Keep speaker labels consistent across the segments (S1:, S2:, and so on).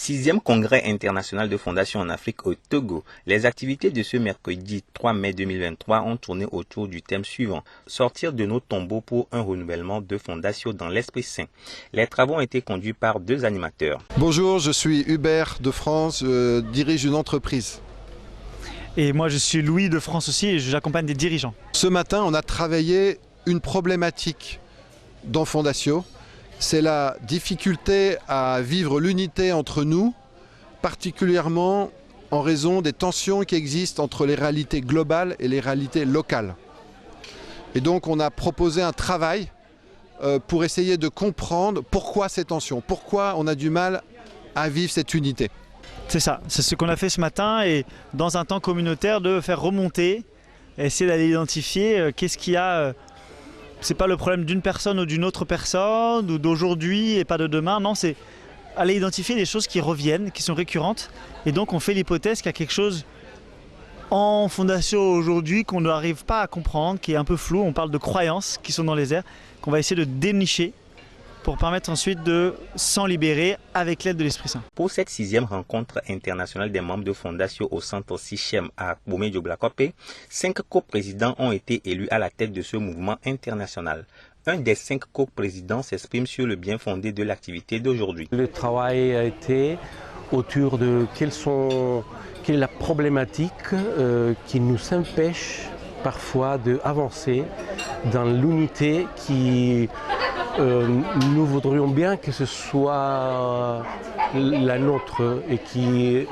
S1: 6e congrès international de fondations en Afrique au Togo. Les activités de ce mercredi 3 mai 2023 ont tourné autour du thème suivant: sortir de nos tombeaux pour un renouvellement de fondations dans l'Esprit Saint. Les travaux ont été conduits par deux animateurs.
S2: Bonjour, je suis Hubert de France, je dirige une entreprise.
S3: Et moi je suis Louis de France aussi et j'accompagne des dirigeants.
S2: Ce matin, on a travaillé une problématique dans Fondatio. C'est la difficulté à vivre l'unité entre nous, particulièrement en raison des tensions qui existent entre les réalités globales et les réalités locales. Et donc on a proposé un travail pour essayer de comprendre pourquoi ces tensions, pourquoi on a du mal à vivre cette unité.
S3: C'est ça, c'est ce qu'on a fait ce matin, et dans un temps communautaire de faire remonter, essayer d'aller identifier qu'est-ce qu'il y a. C'est pas le problème d'une personne ou d'une autre personne, ou d'aujourd'hui et pas de demain, non, c'est aller identifier des choses qui reviennent, qui sont récurrentes, et donc on fait l'hypothèse qu'il y a quelque chose en fondation aujourd'hui qu'on n'arrive pas à comprendre, qui est un peu flou. On parle de croyances qui sont dans les airs, qu'on va essayer de dénicher pour permettre ensuite de s'en libérer avec l'aide de l'Esprit Saint.
S1: Pour cette 6e rencontre internationale des membres de Fondatio au centre Sichem à Boumé-Dioblakope, 5 coprésidents ont été élus à la tête de ce mouvement international. Un des 5 coprésidents s'exprime sur le bien fondé de l'activité d'aujourd'hui.
S4: Le travail a été autour de quelle est la problématique qui nous empêche parfois d'avancer dans l'unité qui nous voudrions bien que ce soit la nôtre, et qui,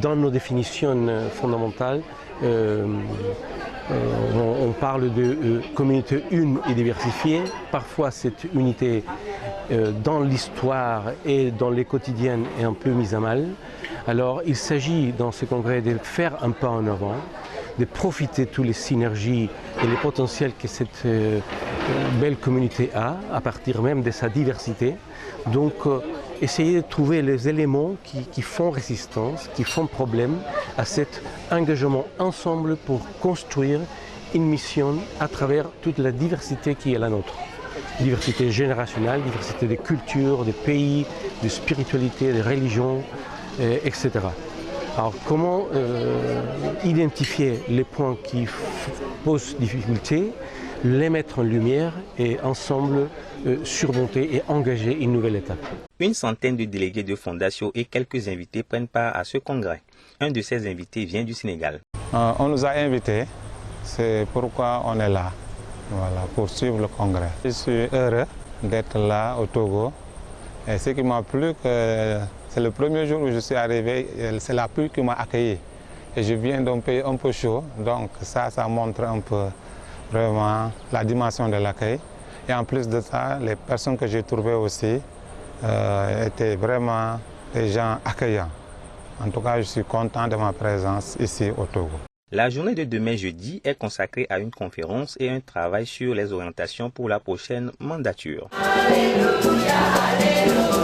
S4: dans nos définitions fondamentales, on parle de communauté une et diversifiée. Parfois cette unité dans l'histoire et dans les quotidiennes est un peu mise à mal. Alors il s'agit dans ce congrès de faire un pas en avant, de profiter de toutes les synergies et les potentiels que cette belle communauté a, à partir même de sa diversité. Donc essayer de trouver les éléments qui font résistance, qui font problème à cet engagement ensemble pour construire une mission à travers toute la diversité qui est la nôtre. Diversité générationnelle, diversité des cultures, des pays, de spiritualité, des religions, etc. Alors comment identifier les points qui posent difficulté, les mettre en lumière et ensemble surmonter et engager une nouvelle étape.
S1: Une centaine de délégués de Fondatio et quelques invités prennent part à ce congrès. Un de ces invités vient du Sénégal.
S5: On nous a invités, c'est pourquoi on est là, voilà, pour suivre le congrès. Je suis heureux d'être là au Togo, et ce qui m'a plu, c'est le premier jour où je suis arrivé, c'est la pluie qui m'a accueilli. Et je viens d'un pays un peu chaud, donc ça montre un peu vraiment la dimension de l'accueil. Et en plus de ça, les personnes que j'ai trouvées aussi étaient vraiment des gens accueillants. En tout cas, je suis content de ma présence ici au Togo.
S1: La journée de demain jeudi est consacrée à une conférence et un travail sur les orientations pour la prochaine mandature. Alléluia, alléluia.